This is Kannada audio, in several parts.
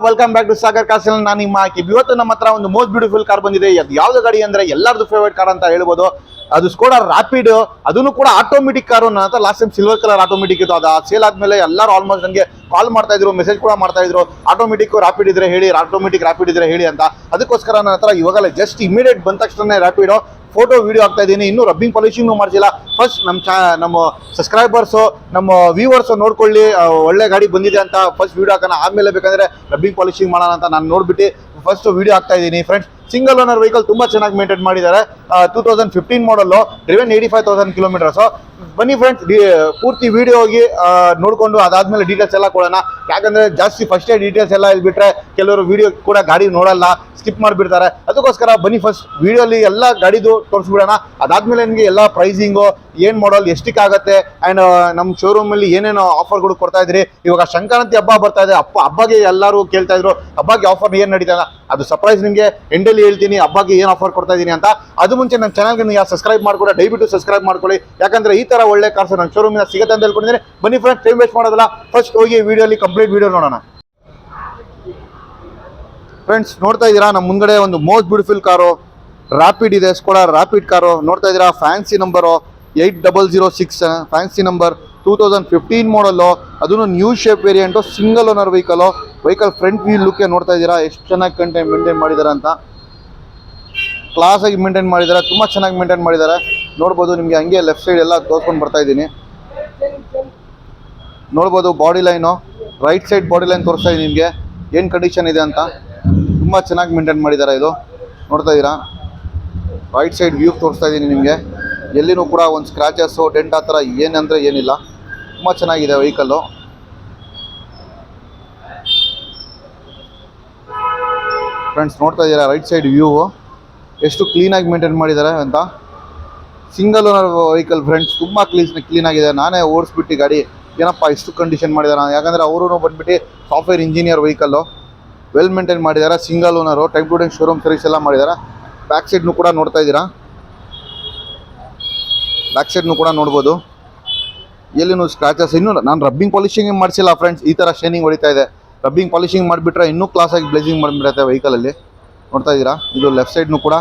Welcome back to Sagar car channel. ನಾನು ನಿಮ್ಮ ಆಕಿಬ್. ಇವತ್ತು ನಮ್ಮ ಹತ್ರ ಒಂದು ಮೋಸ್ಟ್ ಬ್ಯೂಟಿಫುಲ್ ಕಾರ್ ಬಂದಿದೆ. ಅದು ಯಾವ್ದು ಗಾಡಿ ಅಂದ್ರೆ ಎಲ್ಲರದು ಫೇವರೇಟ್ ಕಾರ್ ಅಂತ ಹೇಳ್ಬೋದು. ಅದು ಸ್ಕೋಡಾ ರಾಪಿಡ್, ಅದನ್ನು ಕೂಡ ಆಟೋಮೆಟಿಕ್ ಕಾರು. ನನ್ನ ಹತ್ರ last time silver colour automatic ಇತ್ತು. ಅದು ಸೇಲ್ ಆದ್ಮೇಲೆ ಎಲ್ಲರೂ ಆಲ್ಮೋಸ್ಟ್ ನನಗೆ ಕಾಲ್ ಮಾಡ್ತಾ ಇದ್ರು, ಮೆಸೇಜ್ ಕೂಡ ಮಾಡ್ತಾ ಇದ್ರು, ಆಟೋಮೆಟಿಕ್ ರಾಪಿಡ್ ಇದ್ರೆ ಹೇಳಿ, ಆಟೋಮೆಟಿಕ್ ರಾಪಿಡ್ ಇದ್ರೆ ಹೇಳಿ ಅಂತ. ಅದಕ್ಕೋಸ್ಕರ ನನ್ನ ಹತ್ರ ಇವಾಗಲೇ ಜಸ್ಟ್ ಇಮಿಡಿಯೇಟ್ ಬಂದ ತಕ್ಷಣ ರಾಪಿಡೋ ಫೋಟೋ ವಿಡಿಯೋ ಆಗ್ತಾ ಇದ್ದೀನಿ. ಇನ್ನೂ ರಬ್ಬಿಂಗ್ ಪಾಲಿಶಿಂಗ್ ಮಾಡಿಸಿಲ್ಲ. ಫಸ್ಟ್ ನಮ್ಮ ಸಬ್ಸ್ಕ್ರೈಬರ್ಸು, ನಮ್ಮ ವ್ಯೂವರ್ಸ್ ನೋಡ್ಕೊಳ್ಳಿ, ಒಳ್ಳೆ ಗಾಡಿ ಬಂದಿದೆ ಅಂತ ಫಸ್ಟ್ ವಿಡಿಯೋ ಹಾಕೋಣ. ಆಮೇಲೆ ಬೇಕಂದ್ರೆ ರಬ್ಬಿಂಗ್ ಪಾಲಿಶಿಂಗ್ ಮಾಡೋಣ ಅಂತ ನಾನು ನೋಡ್ಬಿಟ್ಟು ಫಸ್ಟ್ ವಿಡಿಯೋ ಆಗ್ತಾ ಇದ್ದೀನಿ. ಫ್ರೆಂಡ್ಸ್, ಸಿಂಗಲ್ ಓನರ್ ವೆಹಿಕಲ್ ತುಂಬ ಚೆನ್ನಾಗಿ ಮೇಂಟೈನ್ ಮಾಡಿದ್ದಾರೆ. 2015 ಮಾಡಲ್ಲು, ಡ್ರಿವೆನ್ 85,000 ಕಿಲೋಮೀಟರ್ಸು. ಬನ್ನಿ ಫ್ರೆಂಡ್ಸ್, ಪೂರ್ತಿ ವಿಡಿಯೋ ಹೋಗಿ ನೋಡಿಕೊಂಡು ಅದಾದ್ಮೇಲೆ ಡೀಟೇಲ್ಸ್ ಎಲ್ಲ ಕೊಡೋಣ. ಯಾಕಂದರೆ ಜಾಸ್ತಿ ಫಸ್ಟೇ ಡೀಟೇಲ್ಸ್ ಎಲ್ಲ ಹೇಳ್ಬಿಟ್ರೆ ಕೆಲವರು ವಿಡಿಯೋ ಕೂಡ ಗಾಡಿ ನೋಡಲ್ಲ, ಸ್ಕಿಪ್ ಮಾಡಿಬಿಡ್ತಾರೆ. ಅದಕ್ಕೋಸ್ಕರ ಬನ್ನಿ ಫಸ್ಟ್ ವಿಡಿಯೋಲಿ ಎಲ್ಲ ಗಾಡಿದು ತೋರಿಸ್ಬಿಡೋಣ. ಅದಾದ್ಮೇಲೆ ನಿಮಗೆ ಎಲ್ಲ ಪ್ರೈಸಿಂಗು, ಏನು ಮಾಡಲ್, ಎಷ್ಟಕ್ಕೆ ಆಗುತ್ತೆ, ಆ್ಯಂಡ್ ನಮ್ಮ ಶೋರೂಮಲ್ಲಿ ಏನೇನು ಆಫರ್ಗಳು ಕೊಡ್ತಾ ಇದ್ರಿ. ಇವಾಗ ಸಂಕ್ರಾಂತಿ ಹಬ್ಬ ಬರ್ತಾ ಇದೆ. ಹಬ್ಬಗೆ ಎಲ್ಲರೂ ಕೇಳ್ತಾ ಇದ್ರು, ಹಬ್ಬಗೆ ಆಫರ್ ಏನು ನಡೀತಾ, ಅದು ಸರ್ಪ್ರೈಸ್ ನಿಮಗೆ ಎಂಡಲ್ಲಿ ಹೇಳ್ತೀನಿ ಹಬ್ಬಗೆ ಏನು ಆಫರ್ ಕೊಡ್ತಾ ಇದ್ದೀನಿ ಅಂತ. ಅದು ಮುಂಚೆ ನನ್ನ ಚಾನಲ್ಗೆ ಯಾರು ಸಬ್ಸ್ಕ್ರೈಬ್ ಮಾಡ್ಕೊಳ್ಳಿ, ದಯವಿಟ್ಟು ಸಬ್ಸ್ಕ್ರೈಬ್ ಮಾಡ್ಕೊಳ್ಳಿ. ಯಾಕಂದ್ರೆ ಈ ಥರ ಒಳ್ಳೆ ಕಾರ್ಸ್ ನನ್ನ ಶೋರೂಮಿನ ಸಿಗುತ್ತೆ ಅಂತ ಹೇಳ್ಕೊಂಡಿದ್ದೀನಿ. ಬನ್ನಿ ಫ್ರೆಂಡ್ಸ್, ಟೈಮ್ ವೇಸ್ಟ್ ಮಾಡೋದಿಲ್ಲ, ಫಸ್ಟ್ ಹೋಗಿ ವಿಡಿಯೋಲಿ ಕಂಪ್ಲೀಟ್ ವಿಡಿಯೋ ನೋಡೋಣ. ಫ್ರೆಂಡ್ಸ್, ನೋಡ್ತಾ ಇದ್ದೀರಾ ನಮ್ಮ ಮುಂದ್ಗಡೆ ಒಂದು ಮೋಸ್ಟ್ ಬ್ಯೂಟಿಫುಲ್ ಕಾರು ರಾಪಿಡ್ ಇದೆ. ಸ್ಕೋಡಾ ರಾಪಿಡ್ ಕಾರು ನೋಡ್ತಾ ಇದ್ದೀರಾ. Fancy number 8006, fancy number, 2015 model, ಅದನ್ನು new shape variant, single owner vehicle front wheel ಲುಕ್ಕೆ ನೋಡ್ತಾ ಇದ್ದೀರಾ. ಎಷ್ಟು ಚೆನ್ನಾಗಿ ಮೇಂಟೈನ್ ಮಾಡಿದ್ದಾರೆ ಅಂತ. ಕ್ಲಾಸಾಗಿ ಮೇಂಟೈನ್ ಮಾಡಿದ್ದಾರೆ, ತುಂಬ ಚೆನ್ನಾಗಿ ಮೇಂಟೈನ್ ಮಾಡಿದ್ದಾರೆ. ನೋಡ್ಬೋದು, ನಿಮಗೆ ಹಂಗೆ ಲೆಫ್ಟ್ ಸೈಡ್ ಎಲ್ಲ ತೋರಿಸ್ಕೊಂಡು ಬರ್ತಾ ಇದ್ದೀನಿ. ನೋಡ್ಬೋದು body line, right side body line ತೋರಿಸ್ತಾ ಇದ್ದೀನಿ ನಿಮಗೆ ಏನು ಕಂಡೀಷನ್ ಇದೆ ಅಂತ. ತುಂಬ ಚೆನ್ನಾಗಿ ಮೇಂಟೈನ್ ಮಾಡಿದ್ದಾರೆ. ಇದು ನೋಡ್ತಾ ಇದ್ದೀರಾ, ರೈಟ್ ಸೈಡ್ ವ್ಯೂ ತೋರಿಸ್ತಾ ಇದ್ದೀನಿ ನಿಮಗೆ. ಎಲ್ಲಿನೂ ಕೂಡ ಒಂದು ಸ್ಕ್ರ್ಯಾಚಸ್ಸು, ಡೆಂಟ್ ಆ ಥರ ಏನಂದರೆ ಏನಿಲ್ಲ. ತುಂಬ ಚೆನ್ನಾಗಿದೆ ವೆಹಿಕಲ್ಲು. ಫ್ರೆಂಡ್ಸ್, ನೋಡ್ತಾ ಇದ್ದೀರಾ ರೈಟ್ ಸೈಡ್ ವ್ಯೂ ಎಷ್ಟು ಕ್ಲೀನಾಗಿ ಮೇಂಟೈನ್ ಮಾಡಿದ್ದಾರೆ ಅಂತ. ಸಿಂಗಲ್ ಓನರ್ ವೆಹಿಕಲ್ ಫ್ರೆಂಡ್ಸ್, ತುಂಬ ಕ್ಲೀನಾಗಿದೆ. ನಾನೇ ಓಡಿಸ್ಬಿಟ್ಟು ಗಾಡಿ ಏನಪ್ಪ ಇಷ್ಟು ಕಂಡೀಷನ್ ಮಾಡಿದ್ದಾರೆ. ಯಾಕಂದರೆ ಅವರು ಬಂದುಬಿಟ್ಟು software engineer vehicle, well maintain ಮಾಡಿದ್ದಾರೆ. Single owner, time to time showroom service ಎಲ್ಲ ಮಾಡಿದ್ದಾರೆ. ಬ್ಯಾಕ್ ಸೈಡ್ನು ಕೂಡ ನೋಡ್ತಾ ಇದ್ದೀರಾ, ಬ್ಯಾಕ್ ಸೈಡ್ನು ಕೂಡ ನೋಡ್ಬೋದು. ಎಲ್ಲಿನೂ ಸ್ಕ್ರಾಚಸ್. ಇನ್ನೂ ನಾನು ರಬ್ಬಿಂಗ್ ಪಾಲಿಶಿಂಗ್ ಮಾಡಿಸಿಲ್ಲ ಫ್ರೆಂಡ್ಸ್, ಈ ಥರ ಶೈನಿಂಗ್ ಹೊಡಿತಾ ಇದೆ. ರಬ್ಬಿಂಗ್ ಪಾಲಿಶಿಂಗ್ ಮಾಡಿಬಿಟ್ರೆ ಇನ್ನೂ ಕ್ಲಾಸಾಗಿ ಬ್ಲೇಸಿಂಗ್ ಮಾಡಿಬಿಡುತ್ತೆ ವೆಹಿಕಲಲ್ಲಿ. ನೋಡ್ತಾ ಇದ್ದೀರಾ, ಇದು ಲೆಫ್ಟ್ ಸೈಡ್ನು ಕೂಡ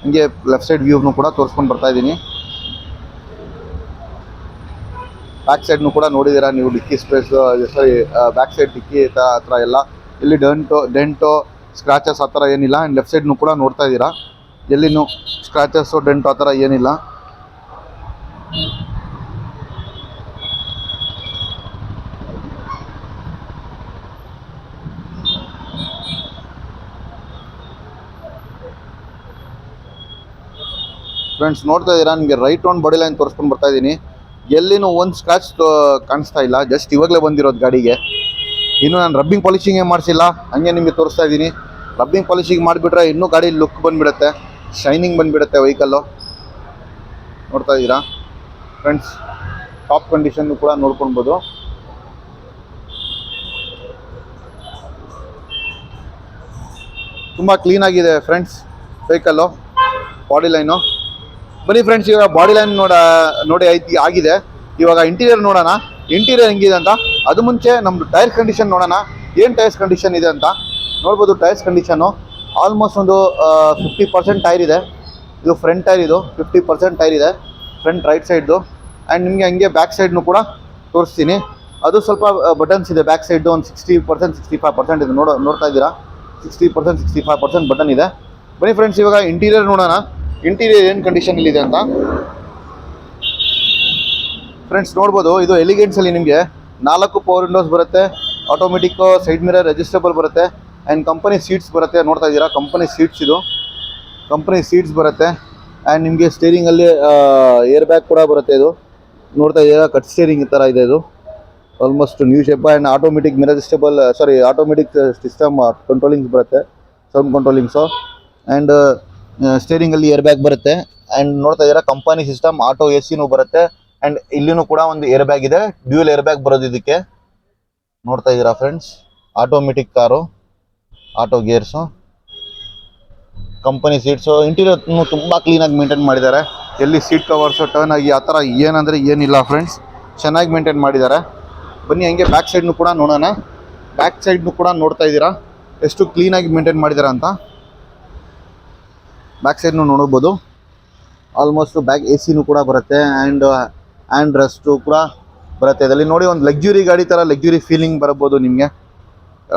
ಹಿಂಗೆ ಲೆಫ್ಟ್ ಸೈಡ್ ವ್ಯೂನು ಕೂಡ ತೋರಿಸ್ಕೊಂಡು ಬರ್ತಾ ಇದ್ದೀನಿ. ಬ್ಯಾಕ್ ಸೈಡ್ನು ಕೂಡ ನೋಡಿದ್ದೀರಾ ನೀವು. ಡಿಕ್ಕಿ ಸ್ಪೇಸ್, ಸಾರಿ ಬ್ಯಾಕ್ ಸೈಡ್ ಡಿಕ್ಕಿ ಹತ್ರ ಎಲ್ಲ ಇಲ್ಲಿ ಡೆಂಟು ಸ್ಕ್ರಾಚಸ್ ಆ ಥರ ಏನಿಲ್ಲ. ಆ್ಯಂಡ್ ಲೆಫ್ಟ್ ಸೈಡ್ನು ಕೂಡ ನೋಡ್ತಾ ಇದ್ದೀರಾ, ಎಲ್ಲಿನೂ ಸ್ಕ್ರಾಚಸ್ಸು ಡೆಂಟು ಆ ಥರ ಏನಿಲ್ಲ. ಫ್ರೆಂಡ್ಸ್, ನೋಡ್ತಾ ಇದ್ದೀರಾ, ನಿಮಗೆ ರೈಟ್ ಆನ್ ಬಾಡಿ ಲೈನ್ ತೋರಿಸ್ಕೊಂಡು ಬರ್ತಾ ಇದ್ದೀನಿ. ಎಲ್ಲಿನೂ ಒಂದು ಸ್ಕ್ರಾಚ್ ಕಾಣಿಸ್ತಾ ಇಲ್ಲ. ಜಸ್ಟ್ ಇವಾಗಲೇ ಬಂದಿರೋದು ಗಾಡಿಗೆ. ಇನ್ನು ನಾನು ರಬ್ಬಿಂಗ್ ಪಾಲಿಶಿಂಗೇ ಮಾಡಿಸಿಲ್ಲ, ಹಂಗೆ ನಿಮಗೆ ತೋರಿಸ್ತಾ ಇದ್ದೀನಿ. ರಬ್ಬಿಂಗ್ ಪಾಲಿಶಿಂಗ್ ಮಾಡಿಬಿಟ್ರೆ ಇನ್ನೂ ಗಾಡಿ ಲುಕ್ ಬಂದುಬಿಡುತ್ತೆ, ಶೈನಿಂಗ್ ಬಂದುಬಿಡುತ್ತೆ ವೆಹಿಕಲ್ಲು. ನೋಡ್ತಾ ಇದ್ದೀರಾ ಫ್ರೆಂಡ್ಸ್, ಟಾಪ್ ಕಂಡೀಷನ್ನು ಕೂಡ ನೋಡ್ಕೊಳ್ಬೋದು. ತುಂಬ ಕ್ಲೀನಾಗಿದೆ ಫ್ರೆಂಡ್ಸ್ ವೆಹಿಕಲ್ಲು, ಬಾಡಿ ಲೈನು. ಬನ್ನಿ ಫ್ರೆಂಡ್ಸ್, ಇವಾಗ ಬಾಡಿ ಲೈನ್ ನೋಡಿ ಆಗಿದೆ. ಇವಾಗ ಇಂಟೀರಿಯರ್ ನೋಡೋಣ, ಇಂಟೀರಿಯರ್ ಹೆಂಗಿದೆ ಅಂತ. ಅದು ಮುಂಚೆ ನಮ್ಮದು ಟೈರ್ ಕಂಡೀಷನ್ ನೋಡೋಣ, ಏನು ಟೈರ್ಸ್ ಕಂಡೀಷನ್ ಇದೆ ಅಂತ. ನೋಡ್ಬೋದು ಟೈರ್ಸ್ ಕಂಡೀಷನ್ನು ಆಲ್ಮೋಸ್ಟ್ ಒಂದು 50% ಟೈರ್ ಇದೆ. ಇದು ಫ್ರಂಟ್ ಟೈರ್, ಇದು 50% ಟೈರ್ ಇದೆ ಫ್ರಂಟ್ ರೈಟ್ ಸೈಡ್ದು. ಆ್ಯಂಡ್ ನಿಮಗೆ ಹಂಗೆ ಬ್ಯಾಕ್ ಸೈಡ್ನು ಕೂಡ ತೋರಿಸ್ತೀನಿ. ಅದು ಸ್ವಲ್ಪ ಬಟನ್ಸ್ ಇದೆ ಬ್ಯಾಕ್ ಸೈಡ್ದು, ಒಂದು 60% 65% ಇದೆ. ನೋಡ್ತಾ ಇದ್ದೀರಾ, 60% 65% ಬಟನ್ ಇದೆ. ಬನ್ನಿ ಫ್ರೆಂಡ್ಸ್, ಇವಾಗ ಇಂಟೀರಿಯರ್ ನೋಡೋಣ, ಇಂಟೀರಿಯರ್ ಏನು ಕಂಡೀಷನಲ್ಲಿದೆ ಅಂತ. ಫ್ರೆಂಡ್ಸ್, ನೋಡ್ಬೋದು, ಇದು ಎಲಿಗೆಂಟ್ಸಲ್ಲಿ ನಿಮಗೆ 4 ಪವರ್ ವಿಂಡೋಸ್ ಬರುತ್ತೆ, ಆಟೋಮೆಟಿಕ್ಕು, ಸೈಡ್ ಮಿರರ್ ಅಡ್ಜಸ್ಟಬಲ್ ಬರುತ್ತೆ. ಆ್ಯಂಡ್ ಕಂಪನಿ ಸೀಟ್ಸ್ ಬರುತ್ತೆ. ನೋಡ್ತಾ ಇದ್ದೀರಾ, ಕಂಪನಿ ಸೀಟ್ಸ್, ಇದು ಕಂಪನಿ ಸೀಟ್ಸ್ ಬರುತ್ತೆ. ಆ್ಯಂಡ್ ನಿಮಗೆ ಸ್ಟೇರಿಂಗಲ್ಲಿ ಏರ್ ಬ್ಯಾಗ್ ಕೂಡ ಬರುತ್ತೆ. ಇದು ನೋಡ್ತಾ ಇದ್ದೀರಾ, ಕಟ್ ಸ್ಟೇರಿಂಗ್ ಈ ಥರ ಇದೆ. ಇದು almost new shape. And automatic mirror adjustable, sorry automatic system controllings ಬರುತ್ತೆ, ಸೌಂಡ್ ಕಂಟ್ರೋಲಿಂಗ್ಸು. ಆ್ಯಂಡ್ ಸ್ಟೇರಿಂಗಲ್ಲಿ ಏರ್ ಬ್ಯಾಗ್ ಬರುತ್ತೆ. ಆ್ಯಂಡ್ ನೋಡ್ತಾ ಇದ್ದೀರಾ, ಕಂಪನಿ ಸಿಸ್ಟಮ್, ಆಟೋ AC ಬರುತ್ತೆ. ಆ್ಯಂಡ್ ಇಲ್ಲಿನೂ ಕೂಡ ಒಂದು ಏರ್ ಬ್ಯಾಗ್ ಇದೆ, ಡ್ಯೂಯಲ್ ಏರ್ ಬ್ಯಾಗ್ ಬರೋದು ಇದಕ್ಕೆ. ನೋಡ್ತಾ ಇದ್ದೀರಾ friends, automatic car, auto gears, company seats. ಇಂಟೀರಿಯರ್ನು ತುಂಬ ಕ್ಲೀನಾಗಿ ಮೇಂಟೈನ್ ಮಾಡಿದ್ದಾರೆ. ಎಲ್ಲಿ ಸೀಟ್ ಕವರ್ಸು ಟರ್ನ್ ಆಗಿ ಆ ಥರ ಏನಂದರೆ ಏನಿಲ್ಲ ಫ್ರೆಂಡ್ಸ್, ಚೆನ್ನಾಗಿ ಮೇಂಟೈನ್ ಮಾಡಿದ್ದಾರೆ. ಬನ್ನಿ ಹಂಗೆ ಬ್ಯಾಕ್ ಸೈಡ್ನು ಕೂಡ ನೋಡೋಣ. ಬ್ಯಾಕ್ ಸೈಡ್ನು ಕೂಡ ನೋಡ್ತಾ ಇದ್ದೀರಾ, ಎಷ್ಟು ಕ್ಲೀನಾಗಿ ಮೇಂಟೈನ್ ಮಾಡಿದ್ದಾರೆ ಅಂತ. ಬ್ಯಾಕ್ ಸೈಡ್ನು ನೋಡ್ಬೋದು. ಆಲ್ಮೋಸ್ಟ್ ಬ್ಯಾಕ್ ಎ ಸಿನೂ ಕೂಡ ಬರುತ್ತೆ ಆ್ಯಂಡ್ ರೆಸ್ಟು ಕೂಡ ಬರುತ್ತೆ. ಇದರಲ್ಲಿ ನೋಡಿ ಒಂದು ಲಕ್ಸುರಿ ಗಾಡಿ ಥರ ಲಕ್ಸುರಿ ಫೀಲಿಂಗ್ ಬರ್ಬೋದು ನಿಮಗೆ.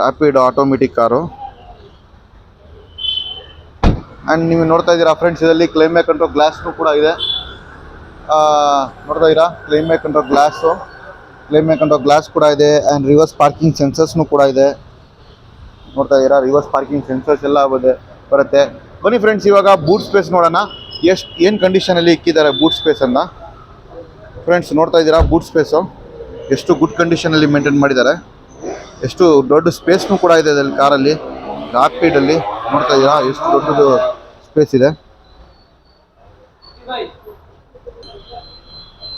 Rapid automatic car. ಆ್ಯಂಡ್ ನೀವು ನೋಡ್ತಾ ಇದ್ದೀರಾ ಫ್ರೆಂಡ್ಸ್, ಇದರಲ್ಲಿ ಕ್ಲೈಮೇಟ್ ಕಂಟ್ರೋಲ್ ಗ್ಲಾಸ್ನು ಕೂಡ ಇದೆ. ನೋಡ್ತಾ ಇದ್ದೀರಾ ಕ್ಲೈಮೇಟ್ ಕಂಟ್ರೋಲ್ ಗ್ಲಾಸ್ ಕೂಡ ಇದೆ. ಆ್ಯಂಡ್ ರಿವರ್ಸ್ ಪಾರ್ಕಿಂಗ್ ಸೆನ್ಸರ್ಸ್ನು ಕೂಡ ಇದೆ. ನೋಡ್ತಾ ಇದ್ದೀರಾ ರಿವರ್ಸ್ ಪಾರ್ಕಿಂಗ್ ಸೆನ್ಸರ್ಸ್ ಎಲ್ಲ ಬರುತ್ತೆ. ಬನ್ನಿ ಫ್ರೆಂಡ್ಸ್, ಇವಾಗ ಬೂಟ್ ಸ್ಪೇಸ್ ನೋಡೋಣ. ಏನು ಕಂಡೀಷನಲ್ಲಿ ಇಕ್ಕಿದ್ದಾರೆ ಬೂಟ್ ಸ್ಪೇಸ್ ಅಂತ. ಫ್ರೆಂಡ್ಸ್ ನೋಡ್ತಾ ಇದ್ದೀರಾ ಬೂಟ್ ಸ್ಪೇಸು ಎಷ್ಟು ಗುಡ್ ಕಂಡೀಷನಲ್ಲಿ ಮೇಂಟೈನ್ ಮಾಡಿದ್ದಾರೆ. ಎಷ್ಟು ದೊಡ್ಡ ಸ್ಪೇಸ್ನು ಕೂಡ ಇದೆ ಇದರಲ್ಲಿ ಕಾರಲ್ಲಿ. ರ್ಯಾಪಿಡಲ್ಲಿ ನೋಡ್ತಾ ಇದ್ದೀರಾ ಎಷ್ಟು ದೊಡ್ಡದು ಸ್ಪೇಸ್ ಇದೆ.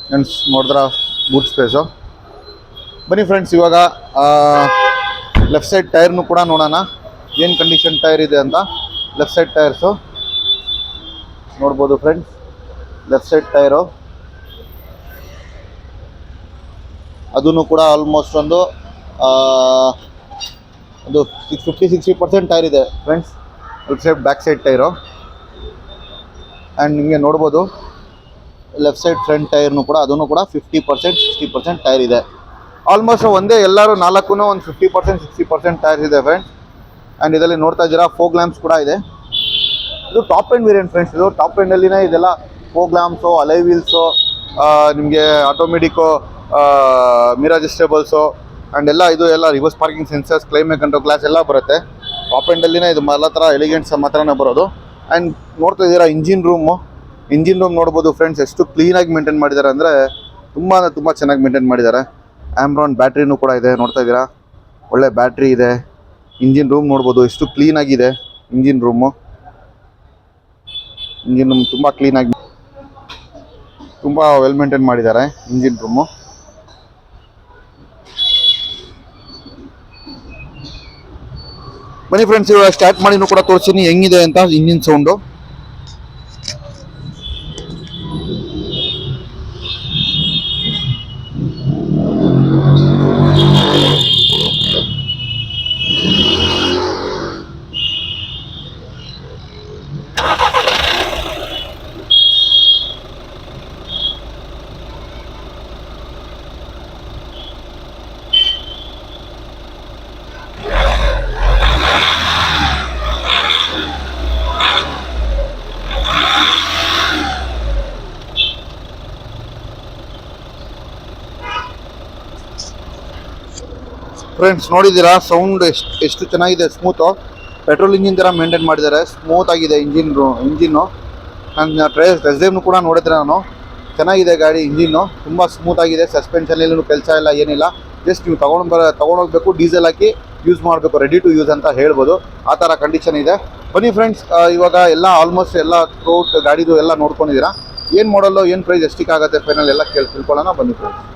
ಫ್ರೆಂಡ್ಸ್ ನೋಡಿದ್ರ ಬೂಟ್ ಸ್ಪೇಸು. ಬನ್ನಿ ಫ್ರೆಂಡ್ಸ್, ಇವಾಗ ಲೆಫ್ಟ್ ಸೈಡ್ ಟೈರ್ನು ಕೂಡ ನೋಡೋಣ ಏನು ಕಂಡೀಷನ್ ಟೈರ್ ಇದೆ ಅಂತ. ಲೆಫ್ಟ್ ಸೈಡ್ ಟೈರ್ಸು ನೋಡ್ಬೋದು ಫ್ರೆಂಡ್ಸ್. ಲೆಫ್ಟ್ ಸೈಡ್ ಟೈರು ಅದೂ ಕೂಡ ಆಲ್ಮೋಸ್ಟ್ ಒಂದು 50-60% ಟೈರ್ ಇದೆ friends. Left side back side tyre. And ನಿಮಗೆ ನೋಡ್ಬೋದು ಲೆಫ್ಟ್ ಸೈಡ್ ಫ್ರಂಟ್ ಟೈರ್ನು ಕೂಡ ಅದೂ ಕೂಡ 50%-60% ಟೈರ್ ಇದೆ. ಆಲ್ಮೋಸ್ಟ್ ಒಂದೇ ಎಲ್ಲರೂ ನಾಲ್ಕು ಒಂದು 50%-60% ಟೈರ್ಸ್ ಇದೆ ಫ್ರೆಂಡ್ಸ್. ಆ್ಯಂಡ್ ಇದರಲ್ಲಿ ನೋಡ್ತಾ ಇದ್ದೀರಾ ಫೋಗ್ ಲ್ಯಾಂಪ್ಸ್ ಕೂಡ ಇದೆ. ಇದು ಟಾಪ್ ಎಂಡ್ ವೇರಿಯಂಟ್ ಫ್ರೆಂಡ್ಸ್. ಇದು ಟಾಪ್ ಎಂಡಲ್ಲಿನೇ ಇದೆಲ್ಲ ಫೋಗ್ ಲ್ಯಾಂಪ್ಸು, ಅಲೈ ವೀಲ್ಸು, ನಿಮಗೆ ಆಟೋಮೆಟಿಕ್ಕು ಮಿರರ್ ಅಡ್ಜಸ್ಟೇಬಲ್ಸು ಆ್ಯಂಡ್ ಎಲ್ಲ reverse parking sensors, climate control glass ಎಲ್ಲ ಬರುತ್ತೆ. ಟಾಪ್ ಎಂಡಲ್ಲಿನೇ ಇದು ಎಲ್ಲ ಥರ ಎಲಿಗೆಂಟ್ಸ್ ಮಾತ್ರನೇ ಬರೋದು. ಆ್ಯಂಡ್ ನೋಡ್ತಾ ಇದ್ದೀರಾ ಇಂಜಿನ್ ರೂಮ್ ನೋಡ್ಬೋದು ಫ್ರೆಂಡ್ಸ್. ಎಷ್ಟು ಕ್ಲೀನಾಗಿ ಮೇಂಟೈನ್ ಮಾಡಿದ್ದಾರೆ ಅಂದರೆ ತುಂಬ ಚೆನ್ನಾಗಿ ಮೇಂಟೈನ್ ಮಾಡಿದ್ದಾರೆ. ಆಮ್ರಾನ್ ಬ್ಯಾಟ್ರಿನೂ ಕೂಡ ಇದೆ. ನೋಡ್ತಾ ಇದ್ದೀರಾ ಒಳ್ಳೆ ಬ್ಯಾಟ್ರಿ ಇದೆ. ಇಂಜಿನ್ ರೂಮ್ ನೋಡ್ಬೋದು ಎಷ್ಟು ಕ್ಲೀನಾಗಿದೆ. ಇಂಜಿನ್ ರೂಮ್ ತುಂಬ ಕ್ಲೀನಾಗಿ ತುಂಬ ವೆಲ್ ಮೇಂಟೈನ್ ಮಾಡಿದ್ದಾರೆ ಇಂಜಿನ್ ರೂಮು. ಬನ್ನಿ ಫ್ರೆಂಡ್ಸ್, ಇವಾಗ ಸ್ಟಾರ್ಟ್ ಮಾಡಿನೂ ಕೂಡ ತೋರಿಸ್ತೀನಿ ಹೆಂಗಿದೆ ಅಂತ ಇಂಜಿನ್ ಸೌಂಡು. ಫ್ರೆಂಡ್ಸ್ ನೋಡಿದ್ದೀರಾ ಸೌಂಡ್ ಎಷ್ಟು ಚೆನ್ನಾಗಿದೆ. ಸ್ಮೂತು ಪೆಟ್ರೋಲ್ ಇಂಜಿನ್ ಥರ ಮೇಂಟೈನ್ ಮಾಡಿದ್ದಾರೆ. ಸ್ಮೂತ್ ಆಗಿದೆ ಇಂಜಿನ್ನು. ನಾನು ಟೆಸ್ಟ್ ಡ್ರೈವ್ನು ಕೂಡ ನೋಡಿದ್ರೆ ನಾನು ಚೆನ್ನಾಗಿದೆ ಗಾಡಿ. ಇಂಜಿನ್ನು ತುಂಬ ಸ್ಮೂತ್ ಆಗಿದೆ. ಸಸ್ಪೆನ್ಷನ್ ಕೆಲಸ ಇಲ್ಲ, ಏನಿಲ್ಲ. ಜಸ್ಟ್ ನೀವು ತೊಗೊಂಡೋಗ್ಬೇಕು, ಡೀಸೆಲ್ ಹಾಕಿ ಯೂಸ್ ಮಾಡಬೇಕು, ರೆಡಿ ಟು ಯೂಸ್ ಅಂತ ಹೇಳ್ಬೋದು. ಆ ಥರ ಕಂಡೀಷನ್ ಇದೆ. ಬನ್ನಿ ಫ್ರೆಂಡ್ಸ್, ಇವಾಗ ಆಲ್ಮೋಸ್ಟ್ ಎಲ್ಲ ಥ್ರೂಟ್ ಗಾಡಿದು ಎಲ್ಲ ನೋಡ್ಕೊಂಡಿದ್ದೀರಾ. ಏನು ಮಾಡಲು, ಏನು ಪ್ರೈಸ್, ಎಷ್ಟಕ್ಕಾಗುತ್ತೆ ಫೈನಲ್ ಎಲ್ಲ ತಿಳ್ಕೊಳ್ಳೋಣ. ಬನ್ನಿ ಫ್ರೆಂಡ್ಸ್.